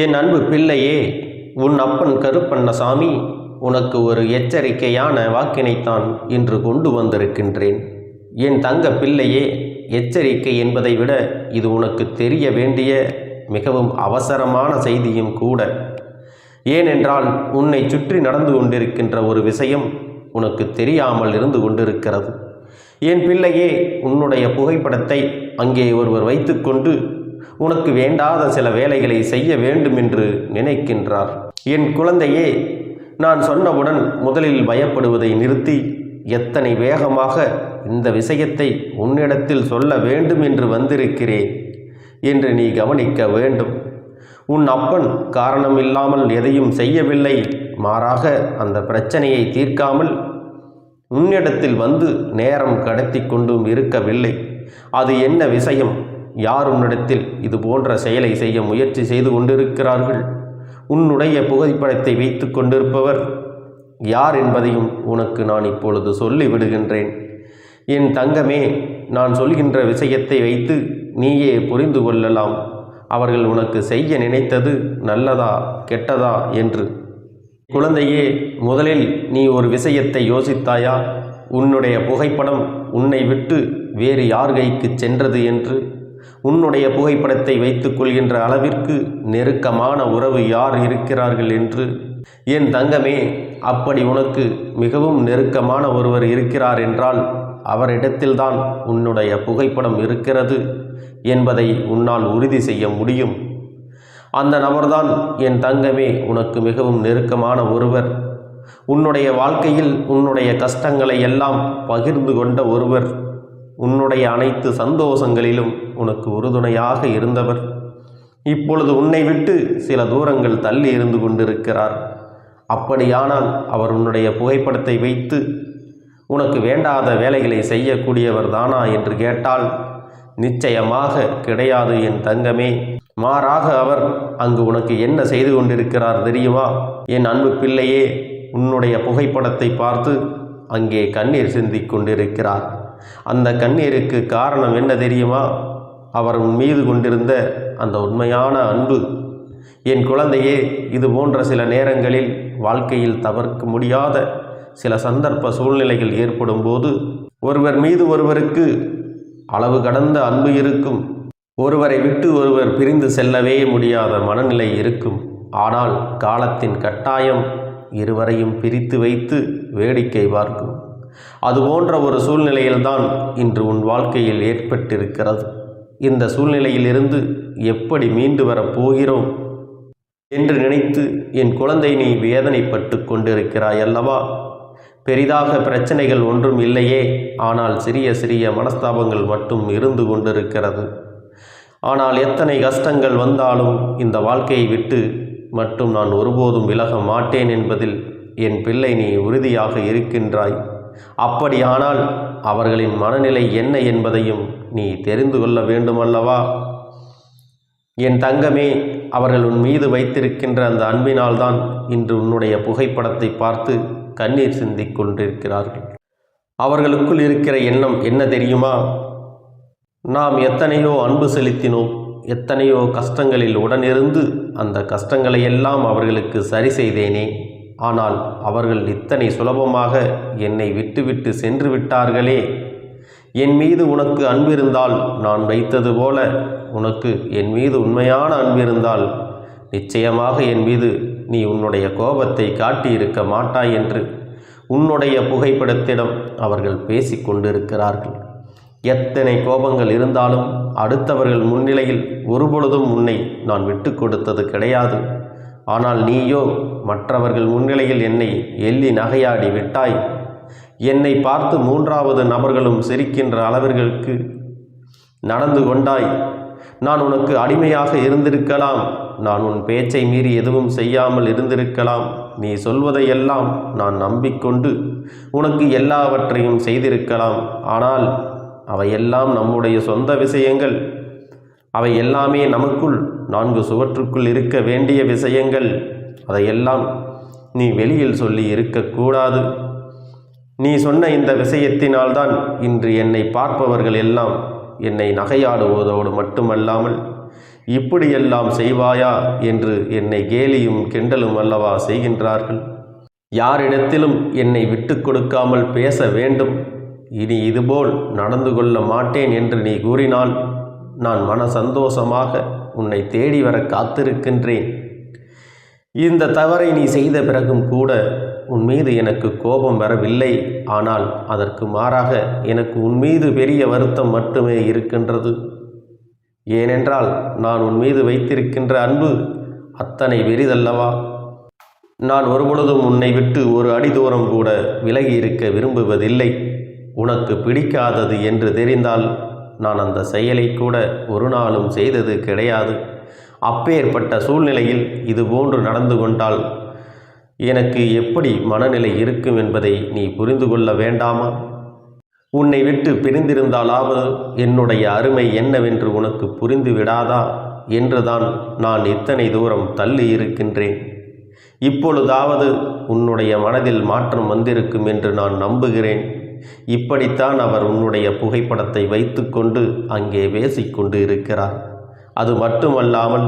என் அன்பு பிள்ளையே, உன் அப்பன் கருப்பண்ணசாமி உனக்கு ஒரு எச்சரிக்கையான வாக்கினைத்தான் இன்று கொண்டு வந்திருக்கின்றேன். என் தங்க பிள்ளையே, எச்சரிக்கை என்பதை விட இது உனக்கு தெரிய வேண்டிய மிகவும் அவசரமான செய்தியும் கூட. ஏனென்றால் உன்னை சுற்றி நடந்து கொண்டிருக்கின்ற ஒரு விஷயம் உனக்கு தெரியாமல் இருந்து கொண்டிருக்கிறது. என் பிள்ளையே, உன்னுடைய புகைப்படத்தை அங்கே ஒருவர் வைத்துக்கொண்டு உனக்கு வேண்டாத சில வேலைகளை செய்ய வேண்டும் என்று நினைக்கின்றார். என் குழந்தையே, நான் சொன்னவுடன் முதலில் பயப்படுவதை நிறுத்தி எத்தனை வேகமாக இந்த விஷயத்தை உன்னிடத்தில் சொல்ல வேண்டும் என்று வந்திருக்கிறேன் என்று நீ கவனிக்க வேண்டும். உன் அப்பன் காரணமில்லாமல் எதையும் செய்யவில்லை. மாறாக அந்த பிரச்சனையை தீர்க்காமல் உன்னிடத்தில் வந்து நேரம் கடத்தி கொண்டும் இருக்கவில்லை. அது என்ன விஷயம்? யார் உன்னிடத்தில் இது போன்ற செயலை செய்ய முயற்சி செய்து கொண்டிருக்கிறார்கள்? உன்னுடைய புகைப்படத்தை வைத்து கொண்டிருப்பவர் யார் என்பதையும் உனக்கு நான் இப்பொழுது சொல்லிவிடுகின்றேன். என் தங்கமே, நான் சொல்கின்ற விஷயத்தை வைத்து நீயே புரிந்து கொள்ளலாம். அவர்கள் உனக்கு செய்ய நினைத்தது நல்லதா கெட்டதா என்று. குழந்தையே, முதலில் நீ ஒரு விஷயத்தை யோசித்தாயா? உன்னுடைய புகைப்படம் உன்னை விட்டு வேறு யார் கைக்கு சென்றது என்று? உன்னுடைய புகைப்படத்தை வைத்துக் கொள்கின்ற அளவிற்கு நெருக்கமான உறவு யார் இருக்கிறார்கள் என்று? என் தங்கமே, அப்படி உனக்கு மிகவும் நெருக்கமான ஒருவர் இருக்கிறார் என்றால் அவரிடத்தில்தான் உன்னுடைய புகைப்படம் இருக்கிறது என்பதை உன்னால் உறுதி செய்ய முடியும். அந்த நபர்தான் என் தங்கமே உனக்கு மிகவும் நெருக்கமான ஒருவர். உன்னுடைய வாழ்க்கையில் உன்னுடைய கஷ்டங்களை எல்லாம் பகிர்ந்து கொண்ட ஒருவர். உன்னுடைய அனைத்து சந்தோஷங்களிலும் உனக்கு உறுதுணையாக இருந்தவர். இப்பொழுது உன்னை விட்டு சில தூரங்கள் தள்ளி இருந்து கொண்டிருக்கிறார். அப்படியானால் அவர் உன்னுடைய புகைப்படத்தை வைத்து உனக்கு வேண்டாத வேலைகளை செய்யக்கூடியவர் தானா என்று கேட்டால் நிச்சயமாக கிடையாது என் தங்கமே. மாறாக அவர் அங்கு உனக்கு என்ன செய்து கொண்டிருக்கிறார் தெரியுமா? என் அன்பு பிள்ளையே, உன்னுடைய புகைப்படத்தை பார்த்து அங்கே கண்ணீர் சிந்திக் கொண்டிருக்கிறார். அந்த கண்ணீருக்கு காரணம் என்ன தெரியுமா? அவர் உன் மீது கொண்டிருந்த அந்த உண்மையான அன்பு. என் குழந்தையே, இது போன்ற சில நேரங்களில் வாழ்க்கையில் தவிர்க்க முடியாத சில சந்தர்ப்ப சூழ்நிலைகள் ஏற்படும் போது ஒருவர் மீது ஒருவருக்கு அளவு கடந்த அன்பு இருக்கும். ஒருவரை விட்டு ஒருவர் பிரிந்து செல்லவே முடியாத மனநிலை இருக்கும். ஆனால் காலத்தின் கட்டாயம் இருவரையும் பிரித்து வைத்து வேடிக்கை பார்க்கும். அதுபோன்ற ஒரு சூழ்நிலையில்தான் இன்று உன் வாழ்க்கையில் ஏற்பட்டிருக்கிறது. இந்த சூழ்நிலையிலிருந்து எப்படி மீண்டு வரப் போகிறோம் என்று நினைத்து என் குழந்தை நீ வேதனைப்பட்டு கொண்டிருக்கிறாய் அல்லவா? பெரிதாக பிரச்சனைகள் ஒன்றும் இல்லையே, ஆனால் சிறிய சிறிய மனஸ்தாபங்கள் மட்டும் இருந்து கொண்டிருக்கிறது. ஆனால் எத்தனை கஷ்டங்கள் வந்தாலும் இந்த வாழ்க்கையை விட்டு மட்டும் நான் ஒருபோதும் விலக மாட்டேன் என்பதில் என் பிள்ளை நீ உறுதியாக இருக்கின்றாய். அப்படியானால் அவர்களின் மனநிலை என்ன என்பதையும் நீ தெரிந்து கொள்ள வேண்டுமல்லவா? என் தங்கமே, அவர்கள் உன் மீது வைத்திருக்கின்ற அந்த அன்பினால்தான் இன்று உன்னுடைய புகைப்படத்தை பார்த்து கண்ணீர் சிந்திக் கொண்டிருக்கிறார்கள். அவர்களுக்குள் இருக்கிற எண்ணம் என்ன தெரியுமா? நாம் எத்தனையோ அன்பு செலுத்தினோம், எத்தனையோ கஷ்டங்களில் உடனிருந்து அந்த கஷ்டங்களை எல்லாம் அவர்களுக்கு சரி செய்தேனே. ஆனால் அவர்கள் இத்தனை சுலபமாக என்னை விட்டுவிட்டு சென்று விட்டார்களே. என் மீது உனக்கு அன்பிருந்தால், நான் வைத்தது போல உனக்கு என் மீது உண்மையான அன்பிருந்தால் நிச்சயமாக என் மீது நீ உன்னுடைய கோபத்தை காட்டியிருக்க மாட்டாய் என்று உன்னுடைய புகைப்படத்திடம் அவர்கள் பேசி கொண்டிருக்கிறார்கள். எத்தனை கோபங்கள் இருந்தாலும் அடுத்தவர்கள் முன்னிலையில் ஒருபொழுதும் உன்னை நான் விட்டு கொடுத்தது கிடையாது. ஆனால் நீயோ மற்றவர்கள் முன்னிலையில் என்னை எள்ளி நகையாடி விட்டாய். என்னை பார்த்து மூன்றாவது நபர்களும் சிரிக்கின்ற அளவிற்கு நடந்து கொண்டாய். நான் உனக்கு அடிமையாக இருந்திருக்கலாம். நான் உன் பேச்சை மீறி எதுவும் செய்யாமல் இருந்திருக்கலாம். நீ சொல்வதையெல்லாம் நான் நம்பிக்கொண்டு உனக்கு எல்லாவற்றையும் செய்திருக்கலாம். ஆனால் அவையெல்லாம் நம்முடைய சொந்த விஷயங்கள். அவை எல்லாமே நமக்குள் 4 சுவற்றுக்குள் இருக்க வேண்டிய விஷயங்கள். அதையெல்லாம் நீ வெளியில் சொல்லி இருக்கக்கூடாது. நீ சொன்ன இந்த விஷயத்தினால்தான் இன்று என்னை பார்ப்பவர்கள் எல்லாம் என்னை நகையாடுவதோடு மட்டுமல்லாமல் இப்படியெல்லாம் செய்வாயா என்று என்னை கேலியும் கிண்டலும் அல்லவா செய்கின்றார்கள். யாரிடத்திலும் என்னை விட்டு கொடுக்காமல் பேச வேண்டும். இனி இதுபோல் நடந்து கொள்ள மாட்டேன் என்று நீ கூறினால் நான் மன சந்தோஷமாக உன்னை தேடி வர காத்திருக்கின்றேன். இந்த தவறை நீ செய்த பிறகும் கூட உன் மீது எனக்கு கோபம் வரவில்லை. ஆனால் அதற்கு மாறாக எனக்கு உன் மீது பெரிய வருத்தம் மட்டுமே இருக்கின்றது. ஏனென்றால் நான் உன் மீது வைத்திருக்கின்ற அன்பு அத்தனை பெரிதல்லவா. நான் ஒருபொழுதும் உன்னை விட்டு ஒரு அடி தூரம் கூட விலகி இருக்க விரும்புவதில்லை. உனக்கு பிடிக்காதது என்று தெரிந்தால் நான் அந்த செயலை கூட ஒரு நாளும் செய்தது கிடையாது. அப்பேற்பட்ட சூழ்நிலையில் இதுபோன்று நடந்து கொண்டால் எனக்கு எப்படி மனநிலை இருக்கும் என்பதை நீ புரிந்து கொள்ள வேண்டாமா? உன்னை விட்டு பிரிந்திருந்தாலாவது என்னுடைய அருமை என்னவென்று உனக்கு புரிந்து விடாதா என்றுதான் நான் இத்தனை தூரம் தள்ளி இருக்கின்றேன். இப்பொழுதாவது உன்னுடைய மனதில் மாற்றம் வந்திருக்கும் என்று நான் நம்புகிறேன். இப்படித்தான் அவர் உன்னுடைய புகைப்படத்தை வைத்துக்கொண்டு அங்கே பேசிக்கொண்டு இருக்கிறார். அது மட்டுமல்லாமல்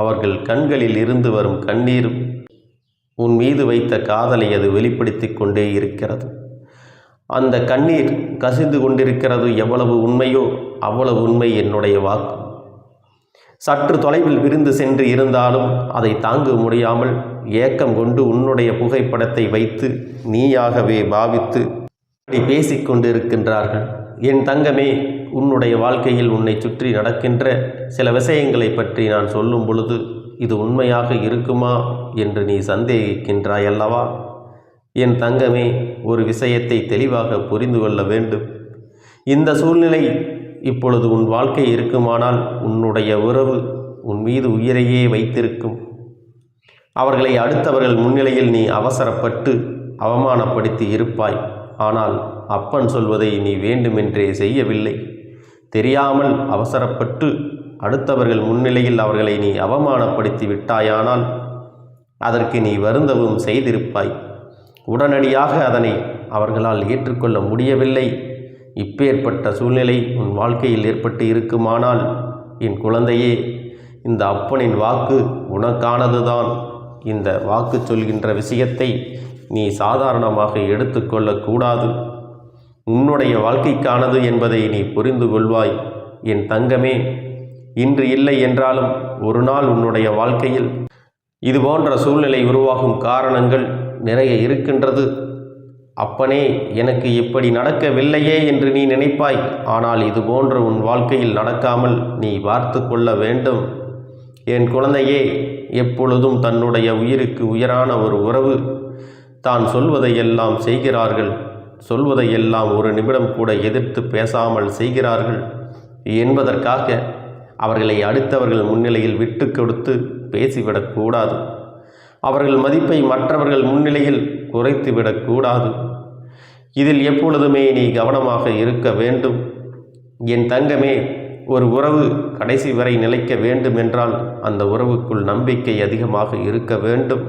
அவர்கள் கண்களில் இருந்து வரும் கண்ணீரும் உன் மீது வைத்த காதலை அது வெளிப்படுத்தி கொண்டே இருக்கிறது. அந்த கண்ணீர் கசிந்து கொண்டிருக்கிறது. எவ்வளவு உண்மையோ அவ்வளவு உண்மை என்னுடைய வாக்கு. சற்று தொலைவில் விருந்து சென்று இருந்தாலும் அதை தாங்க முடியாமல் ஏக்கம் கொண்டு உன்னுடைய புகைப்படத்தை வைத்து நீயாகவே பாவித்து அப்படி பேசிக்கொண்டிருக்கின்றார்கள். என் தங்கமே, உன்னுடைய வாழ்க்கையில் உன்னை சுற்றி நடக்கின்ற சில விஷயங்களை பற்றி நான் சொல்லும் பொழுது இது உண்மையாக இருக்குமா என்று நீ சந்தேகிக்கின்றாய் அல்லவா? என் தங்கமே, ஒரு விஷயத்தை தெளிவாக புரிந்து கொள்ள வேண்டும். இந்த சூழ்நிலை இப்பொழுது உன் வாழ்க்கை இருக்குமானால் உன்னுடைய உறவு உன் மீது உயிரையே வைத்திருக்கும். அவர்களை அடுத்தவர்கள் முன்னிலையில் நீ அவசரப்பட்டு அவமானப்படுத்தி இருப்பாய். ஆனால் அப்பன் சொல்வதை நீ வேண்டுமென்றே செய்யவில்லை. தெரியாமல் அவசரப்பட்டு அடுத்தவர்கள் முன்னிலையில் அவர்களை நீ அவமானப்படுத்தி விட்டாயானால் அதற்கு நீ வருந்தவும் செய்திருப்பாய். உடனடியாக அதனை அவர்களால் ஏற்றுக்கொள்ள முடியவில்லை. இப்பேற்பட்ட சூழ்நிலை உன் வாழ்க்கையில் ஏற்பட்டு இருக்குமானால் என் குழந்தையே, இந்த அப்பனின் வாக்கு உனக்கானதுதான். இந்த வாக்கு சொல்கின்ற விஷயத்தை நீ சாதாரணமாக எடுத்துக்கொள்ளக்கூடாது. உன்னுடைய வாழ்க்கைக்கானது என்பதை நீ புரிந்து கொள்வாய். என் தங்கமே, இன்று இல்லை என்றாலும் ஒரு நாள் உன்னுடைய வாழ்க்கையில் இதுபோன்ற சூழ்நிலை உருவாகும் காரணங்கள் நிறைய இருக்கின்றது. அப்பனே, எனக்கு இப்படி நடக்கவில்லையே என்று நீ நினைப்பாய். ஆனால் இதுபோன்ற உன் வாழ்க்கையில் நடக்காமல் நீ பார்த்து கொள்ள வேண்டும். என் குழந்தையே, எப்பொழுதும் தன்னுடைய உயிருக்கு உயிரான ஒரு உறவு தான் சொல்வதையெல்லாம் செய்கிறார்கள். சொல்வதையெல்லாம் ஒரு நிமிடம் கூட எதிர்த்து பேசாமல் செய்கிறார்கள் என்பதற்காக அவர்களை அடுத்தவர்கள் முன்னிலையில் விட்டு கொடுத்து பேசிவிடக்கூடாது. அவர்கள் மதிப்பை மற்றவர்கள் முன்னிலையில் குறைத்துவிடக்கூடாது. இதில் எப்பொழுதுமே நீ கவனமாக இருக்க வேண்டும். என் தங்கமே, ஒரு உறவு கடைசி வரை நிலைக்க வேண்டும் என்றால் அந்த உறவுக்குள் நம்பிக்கை அதிகமாக இருக்க வேண்டும்.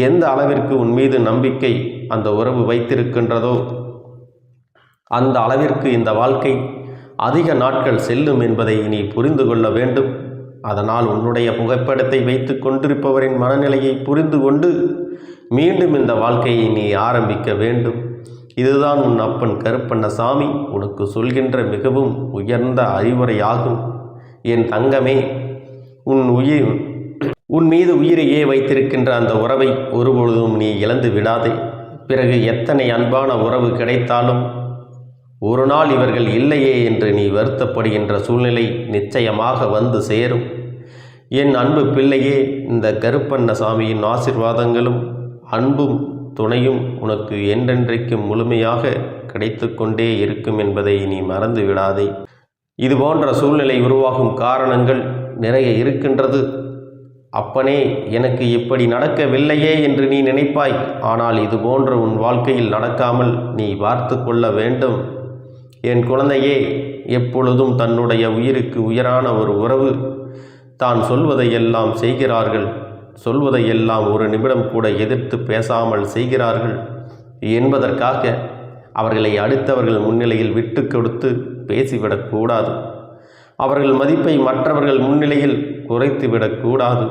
எந்த அளவிற்கு உன் மீது நம்பிக்கை அந்த உறவு வைத்திருக்கின்றதோ அந்த அளவிற்கு இந்த வாழ்க்கை அதிக நாட்கள் செல்லும் என்பதை நீ புரிந்து கொள்ள வேண்டும். அதனால் உன்னுடைய புகைப்படத்தை வைத்து கொண்டிருப்பவரின் மனநிலையை புரிந்து கொண்டு மீண்டும் இந்த வாழ்க்கையை நீ ஆரம்பிக்க வேண்டும். இதுதான் உன் அப்பன் கருப்பண்ணசாமி உனக்கு சொல்கின்ற மிகவும் உயர்ந்த அறிவுரையாகும். என் தங்கமே, உன் மீது உயிரையே வைத்திருக்கின்ற அந்த உறவை ஒருபொழுதும் நீ இழந்து விடாதே. பிறகு எத்தனை அன்பான உறவு கிடைத்தாலும் ஒரு நாள் இவர்கள் இல்லையே என்று நீ வருத்தப்படுகின்ற சூழ்நிலை நிச்சயமாக வந்து சேரும். என் அன்பு பிள்ளையே, இந்த கருப்பண்ணசாமியின் ஆசிர்வாதங்களும் அன்பும் துணையும் உனக்கு என்றென்றைக்கும் முழுமையாக கிடைத்து கொண்டே இருக்கும் என்பதை நீ மறந்து விடாதே. இதுபோன்ற சூழ்நிலை உருவாகும் காரணங்கள் நிறைய இருக்கின்றது. அப்பனே, எனக்கு இப்படி நடக்கவில்லையே என்று நீ நினைப்பாய். ஆனால் இதுபோன்ற உன் வாழ்க்கையில் நடக்காமல் நீ பார்த்து கொள்ள வேண்டும். என் குழந்தையே, எப்பொழுதும் தன்னுடைய உயிருக்கு உயிரான ஒரு உறவு தான் சொல்வதையெல்லாம் செய்கிறார்கள். சொல்வதையெல்லாம் ஒரு நிமிடம் கூட எதிர்த்து பேசாமல் செய்கிறார்கள் என்பதற்காக அவர்களை அடுத்தவர்கள் முன்னிலையில் விட்டு கொடுத்து பேசிவிடக்கூடாது. அவர்கள் மதிப்பை மற்றவர்கள் முன்னிலையில் குறைத்துவிடக்கூடாது.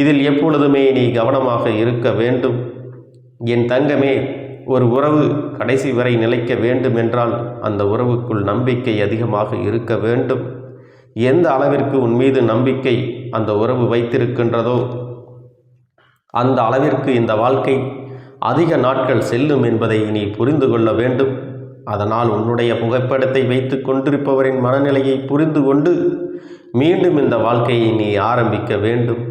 இதில் எப்பொழுதுமே நீ கவனமாக இருக்க வேண்டும். என் தங்கமே, ஒரு உறவு கடைசி வரை நிலைக்க வேண்டும் என்றால் அந்த உறவுக்குள் நம்பிக்கை அதிகமாக இருக்க வேண்டும். எந்த அளவிற்கு உன் மீது நம்பிக்கை அந்த உறவு வைத்திருக்கின்றதோ அந்த அளவிற்கு இந்த வாழ்க்கை அதிக நாட்கள் செல்லும் என்பதை நீ புரிந்து கொள்ள வேண்டும். அதனால் உன்னுடைய புகைப்படத்தை வைத்து கொண்டிருப்பவரின் மனநிலையை புரிந்து கொண்டு மீண்டும் இந்த வாழ்க்கையை நீ ஆரம்பிக்க வேண்டும்.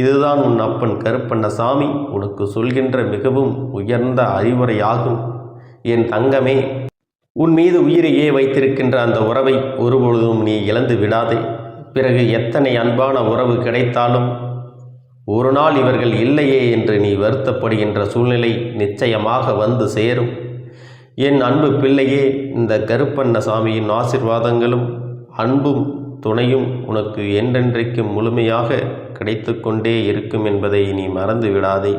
இதுதான் உன் அப்பன் கருப்பண்ணசாமி உனக்கு சொல்கின்ற மிகவும் உயர்ந்த அறிவுரையாகும். என் தங்கமே, உன் மீது உயிரையே வைத்திருக்கின்ற அந்த உறவை ஒருபொழுதும் நீ இழந்து விடாதே. பிறகு எத்தனை அன்பான உறவு கிடைத்தாலும் ஒரு நாள் இவர்கள் இல்லையே என்று நீ வருத்தப்படுகின்ற சூழ்நிலை நிச்சயமாக வந்து சேரும். என் அன்பு பிள்ளையே, இந்த கருப்பண்ணசாமியின் ஆசிர்வாதங்களும் அன்பும் துணையும் உனக்கு என்றென்றைக்கும் முழுமையாக கிடைத்து கொண்டே இருக்கும் என்பதை நீ மறந்து விடாதே.